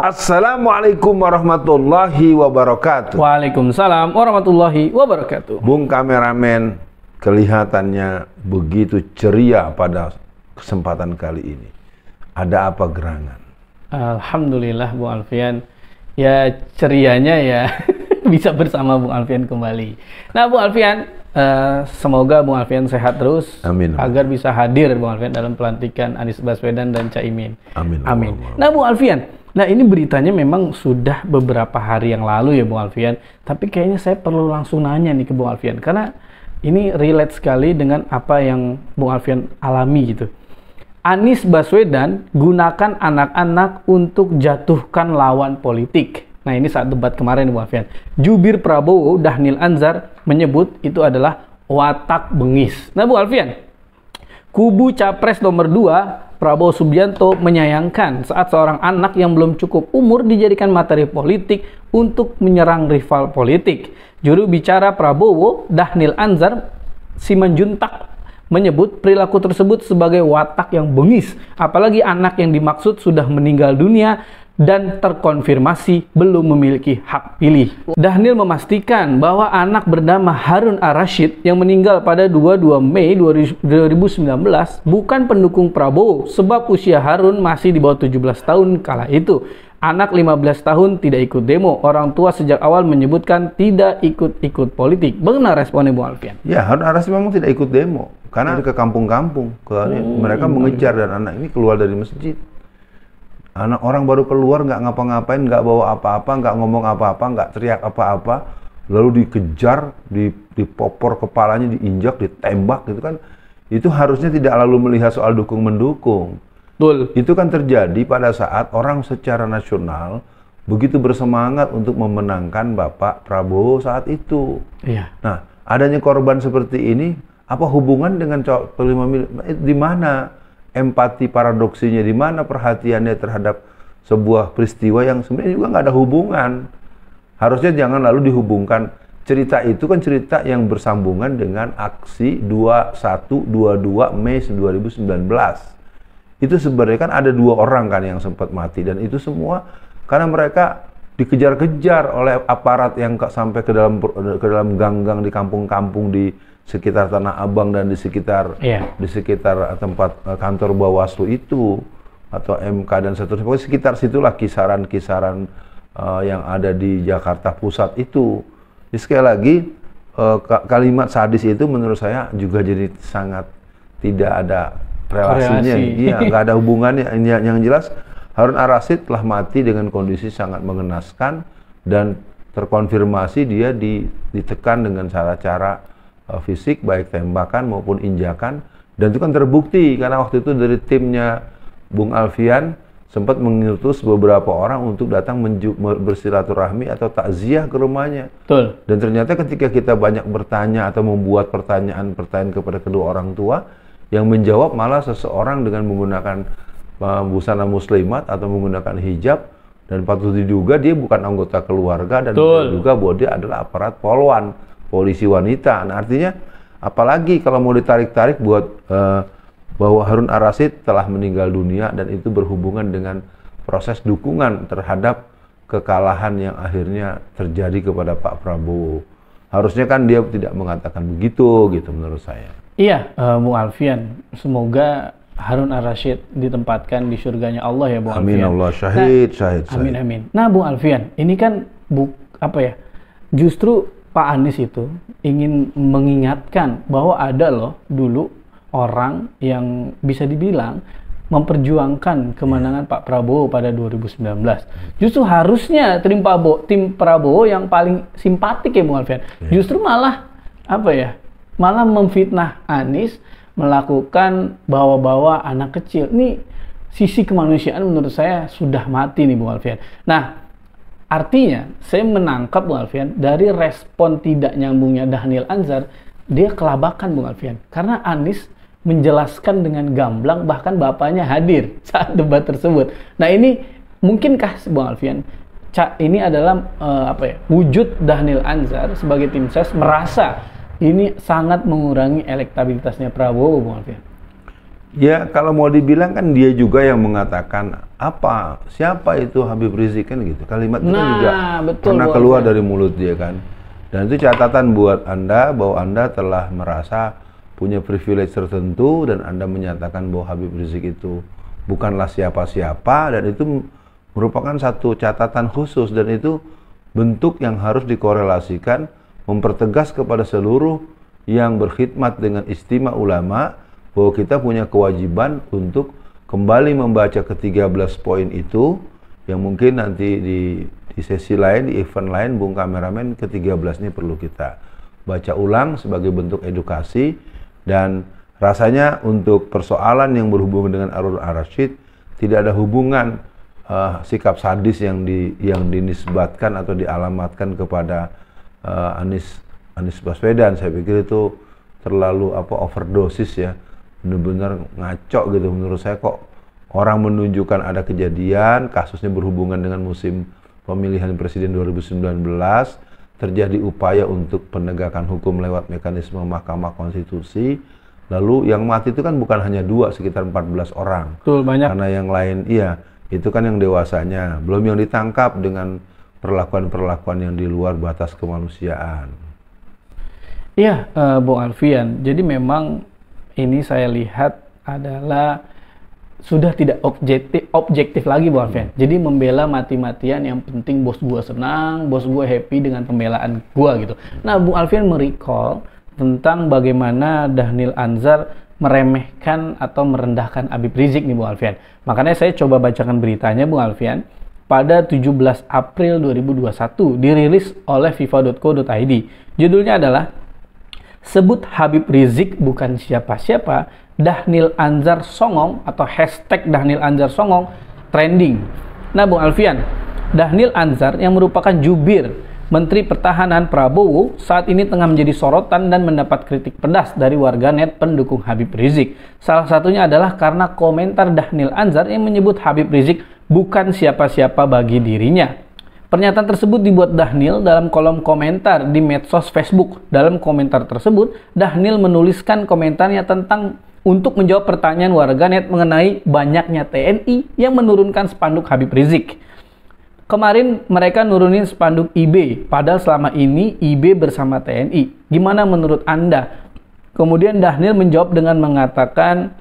Assalamualaikum warahmatullahi wabarakatuh. Waalaikumsalam warahmatullahi wabarakatuh. Bung kameramen, kelihatannya begitu ceria pada kesempatan kali ini. Ada apa gerangan? Alhamdulillah Bung Alfian. Ya cerianya ya bisa bersama Bung Alfian kembali. Nah Bung Alfian, semoga Bung Alfian sehat terus. Amin. Agar bisa hadir Bung Alfian dalam pelantikan Anies Baswedan dan Caimin. Amin. Amin. Nah Bung Alfian, nah ini beritanya memang sudah beberapa hari yang lalu ya Bung Alfian. Tapi kayaknya saya perlu langsung nanya nih ke Bung Alfian. Karena ini relate sekali dengan apa yang Bung Alfian alami gitu. Anies Baswedan gunakan anak-anak untuk jatuhkan lawan politik. Nah ini saat debat kemarin Bung Alfian. Jubir Prabowo Dhanil Anzar menyebut itu adalah watak bengis. Nah Bung Alfian, kubu capres nomor 2 Prabowo Subianto menyayangkan saat seorang anak yang belum cukup umur dijadikan materi politik untuk menyerang rival politik. Juru bicara Prabowo Dhanil Anzar Simanjuntak menyebut perilaku tersebut sebagai watak yang bengis, apalagi anak yang dimaksud sudah meninggal dunia dan terkonfirmasi belum memiliki hak pilih. Dhanil memastikan bahwa anak bernama Harun Ar-Rasyid yang meninggal pada 22 Mei 2019 bukan pendukung Prabowo sebab usia Harun masih di bawah 17 tahun kala itu. Anak 15 tahun tidak ikut demo. Orang tua sejak awal menyebutkan tidak ikut-ikut politik. Bagaimana responnya Bung Alfian? Ya, Harun Ar-Rasyid memang tidak ikut demo karena ke kampung-kampung. Mereka mengejar dan anak ini keluar dari masjid. Anak orang baru keluar, nggak ngapa-ngapain, nggak bawa apa-apa, nggak ngomong apa-apa, nggak teriak apa-apa, lalu dikejar, dipopor kepalanya, diinjak, ditembak gitu kan. Itu harusnya tidak lalu melihat soal dukung-mendukung. Betul. Itu kan terjadi pada saat orang secara nasional begitu bersemangat untuk memenangkan Bapak Prabowo saat itu. Iya. Nah, adanya korban seperti ini, apa hubungan dengan di mana empati paradoksinya, di mana perhatiannya terhadap sebuah peristiwa yang sebenarnya juga nggak ada hubungan. Harusnya jangan lalu dihubungkan. Cerita itu kan cerita yang bersambungan dengan aksi 21-22 Mei 2019. Itu sebenarnya kan ada 2 orang kan yang sempat mati, dan itu semua karena mereka dikejar-kejar oleh aparat yang sampai ke dalam gang-gang di kampung-kampung di sekitar Tanah Abang dan di sekitar tempat kantor Bawaslu itu atau MK dan seterusnya. Pokoknya sekitar situlah kisaran-kisaran yang ada di Jakarta Pusat itu. Jadi sekali lagi kalimat sadis itu menurut saya juga jadi sangat tidak ada relasinya, iya, nggak ada hubungannya. Yang jelas Harun Ar-Rasyid telah mati dengan kondisi sangat mengenaskan dan terkonfirmasi dia ditekan dengan cara-cara fisik, baik tembakan maupun injakan, dan itu kan terbukti karena waktu itu dari timnya Bung Alfian sempat mengutus beberapa orang untuk datang bersilaturahmi atau takziah ke rumahnya. Betul. Dan ternyata ketika kita banyak bertanya atau membuat pertanyaan-pertanyaan kepada kedua orang tua, yang menjawab malah seseorang dengan menggunakan busana muslimat atau menggunakan hijab, dan patut diduga dia bukan anggota keluarga dan juga bahwa dia adalah aparat polwan, polisi wanita. Nah, artinya apalagi kalau mau ditarik-tarik buat bahwa Harun Ar-Rasyid telah meninggal dunia dan itu berhubungan dengan proses dukungan terhadap kekalahan yang akhirnya terjadi kepada Pak Prabowo. Harusnya kan dia tidak mengatakan begitu gitu menurut saya. Iya, Bung Alfian, semoga Harun Ar-Rasyid ditempatkan di surganya Allah ya Bung Alfian. Amin Allah, syahid. Amin amin. Nah Bung Alfian, ini kan justru Pak Anies itu ingin mengingatkan bahwa ada loh dulu orang yang bisa dibilang memperjuangkan kemenangan Pak Prabowo pada 2019. Justru harusnya tim Prabowo yang paling simpatik ya Bung Alfian. Justru malah malah memfitnah Anies, melakukan bawa-bawa anak kecil. Ini sisi kemanusiaan menurut saya sudah mati nih Bung Alfian. Nah, artinya saya menangkap Bung Alfian dari respon tidak nyambungnya Dhanil Anzar, dia kelabakan Bung Alfian. Karena Anies menjelaskan dengan gamblang, bahkan bapaknya hadir saat debat tersebut. Nah ini mungkinkah Bung Alfian, ini adalah wujud Dhanil Anzar sebagai tim ses merasa ini sangat mengurangi elektabilitasnya Prabowo, Bung Alfian? Ya kalau mau dibilang kan dia juga yang mengatakan siapa itu Habib Rizik kan gitu. Kalimat itu kan juga betul, pernah keluar dari mulut dia kan. Dan itu catatan buat Anda bahwa Anda telah merasa punya privilege tertentu dan Anda menyatakan bahwa Habib Rizik itu bukanlah siapa-siapa, dan itu merupakan satu catatan khusus, dan itu bentuk yang harus dikorelasikan, mempertegas kepada seluruh yang berkhidmat dengan istimewa ulama bahwa kita punya kewajiban untuk kembali membaca ke-13 poin itu, yang mungkin nanti di sesi lain, di event lain, Bung Kameramen, ke-13 ini perlu kita baca ulang sebagai bentuk edukasi. Dan rasanya untuk persoalan yang berhubungan dengan Harun Ar-Rasyid tidak ada hubungan sikap sadis yang dinisbatkan atau dialamatkan kepada Anies Baswedan. Saya pikir itu terlalu overdosis ya, benar-benar ngaco gitu menurut saya. Kok orang menunjukkan ada kejadian kasusnya berhubungan dengan musim pemilihan presiden 2019, terjadi upaya untuk penegakan hukum lewat mekanisme Mahkamah Konstitusi, lalu yang mati itu kan bukan hanya 2, sekitar 14 orang. Betul, banyak. Karena yang lain itu kan yang dewasanya, belum yang ditangkap dengan perlakuan-perlakuan yang di luar batas kemanusiaan. Iya, Bung Alfian. Jadi memang ini saya lihat adalah sudah tidak objektif lagi, Bung Alfian. Jadi membela mati-matian, yang penting bos gua senang, bos gua happy dengan pembelaan gua gitu. Nah, Bung Alfian merecall tentang bagaimana Dhanil Anzar meremehkan atau merendahkan Habib Rizik nih, Bung Alfian. Makanya saya coba bacakan beritanya, Bung Alfian. Pada 17 April 2021 dirilis oleh fifa.co.id. Judulnya adalah "Sebut Habib Rizik bukan siapa-siapa, Dhanil Anzar songong" atau hashtag Dhanil Anzar songong trending. Nah, Bung Alfian, Dhanil Anzar yang merupakan jubir Menteri Pertahanan Prabowo saat ini tengah menjadi sorotan dan mendapat kritik pedas dari warganet pendukung Habib Rizik. Salah satunya adalah karena komentar Dhanil Anzar yang menyebut Habib Rizik bukan siapa-siapa bagi dirinya. Pernyataan tersebut dibuat Dhanil dalam kolom komentar di medsos Facebook. Dalam komentar tersebut, Dhanil menuliskan komentarnya tentang untuk menjawab pertanyaan warganet mengenai banyaknya TNI yang menurunkan spanduk Habib Rizik. Kemarin mereka nurunin spanduk IB, padahal selama ini IB bersama TNI. Gimana menurut Anda? Kemudian Dhanil menjawab dengan mengatakan,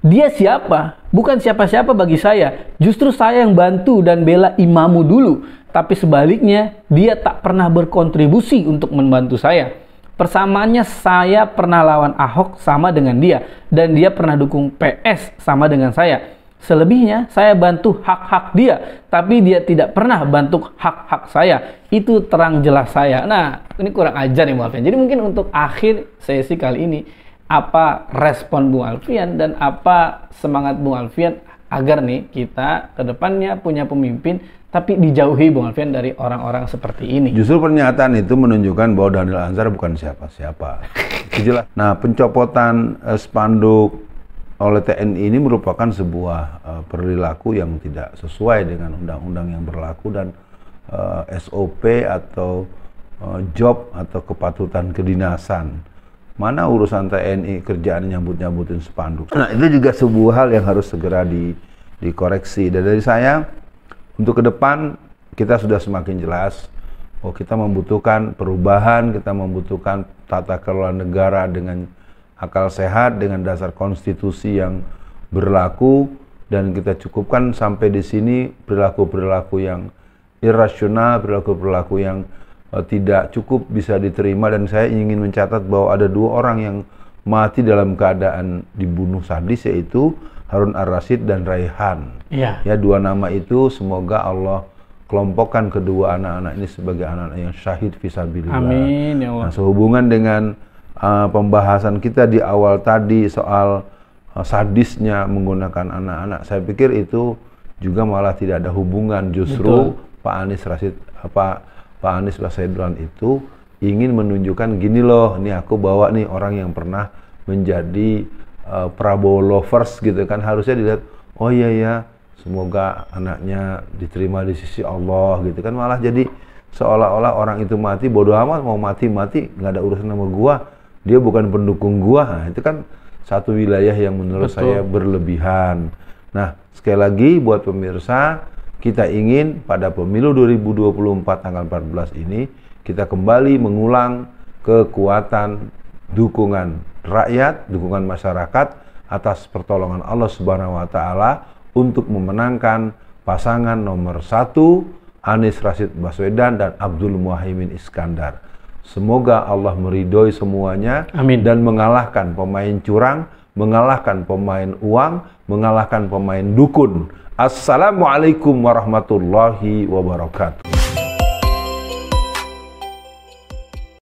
"Dia siapa? Bukan siapa-siapa bagi saya. Justru saya yang bantu dan bela imamu dulu. Tapi sebaliknya, dia tak pernah berkontribusi untuk membantu saya. Persamaannya, saya pernah lawan Ahok sama dengan dia. Dan dia pernah dukung PS sama dengan saya. Selebihnya, saya bantu hak-hak dia. Tapi dia tidak pernah bantu hak-hak saya. Itu terang jelas saya." Nah, ini kurang ajar nih, Bung Alfian. Jadi mungkin untuk akhir sesi kali ini, apa respon Bung Alfian dan apa semangat Bung Alfian agar nih kita ke depannya punya pemimpin tapi dijauhi, Bung Alfian, dari orang-orang seperti ini. Justru pernyataan itu menunjukkan bahwa Dhanil Anzar bukan siapa-siapa. Jelas. Nah, pencopotan spanduk oleh TNI ini merupakan sebuah perilaku yang tidak sesuai dengan undang-undang yang berlaku dan SOP atau job atau kepatutan kedinasan. Mana urusan TNI kerjaan nyambut-nyambutin spanduk. Nah, itu juga sebuah hal yang harus segera dikoreksi. Dan dari saya, untuk ke depan kita sudah semakin jelas bahwa kita membutuhkan perubahan, kita membutuhkan tata kelola negara dengan akal sehat, dengan dasar konstitusi yang berlaku, dan kita cukupkan sampai di sini perilaku-perilaku yang irasional, perilaku-perilaku yang tidak cukup bisa diterima. Dan saya ingin mencatat bahwa ada 2 orang yang mati dalam keadaan dibunuh sadis, yaitu Harun Ar-Rasyid dan Raihan. Ya, 2 nama itu semoga Allah kelompokkan kedua anak-anak ini sebagai anak-anak yang syahid fisabilillah. Amin ya Allah. Nah, sehubungan dengan pembahasan kita di awal tadi soal sadisnya menggunakan anak-anak, saya pikir itu juga malah tidak ada hubungan. Justru Betul. Pak Anies Baswedan itu ingin menunjukkan gini loh, ini aku bawa nih orang yang pernah menjadi Prabowo lovers gitu kan. Harusnya dilihat, oh iya ya, semoga anaknya diterima di sisi Allah gitu kan. Malah jadi seolah-olah orang itu mati, bodoh amat, mau mati, nggak ada urusan sama gua, dia bukan pendukung gua. Nah, itu kan satu wilayah yang menurut saya berlebihan. Nah, sekali lagi buat pemirsa, kita ingin pada pemilu 2024 tanggal 14 ini kita kembali mengulang kekuatan dukungan rakyat, dukungan masyarakat atas pertolongan Allah Subhanahu wa taala untuk memenangkan pasangan nomor 1 Anies Rashid Baswedan dan Abdul Muhaimin Iskandar. Semoga Allah meridhoi semuanya. Amin. Dan mengalahkan pemain curang, mengalahkan pemain uang, mengalahkan pemain dukun. Assalamualaikum warahmatullahi wabarakatuh.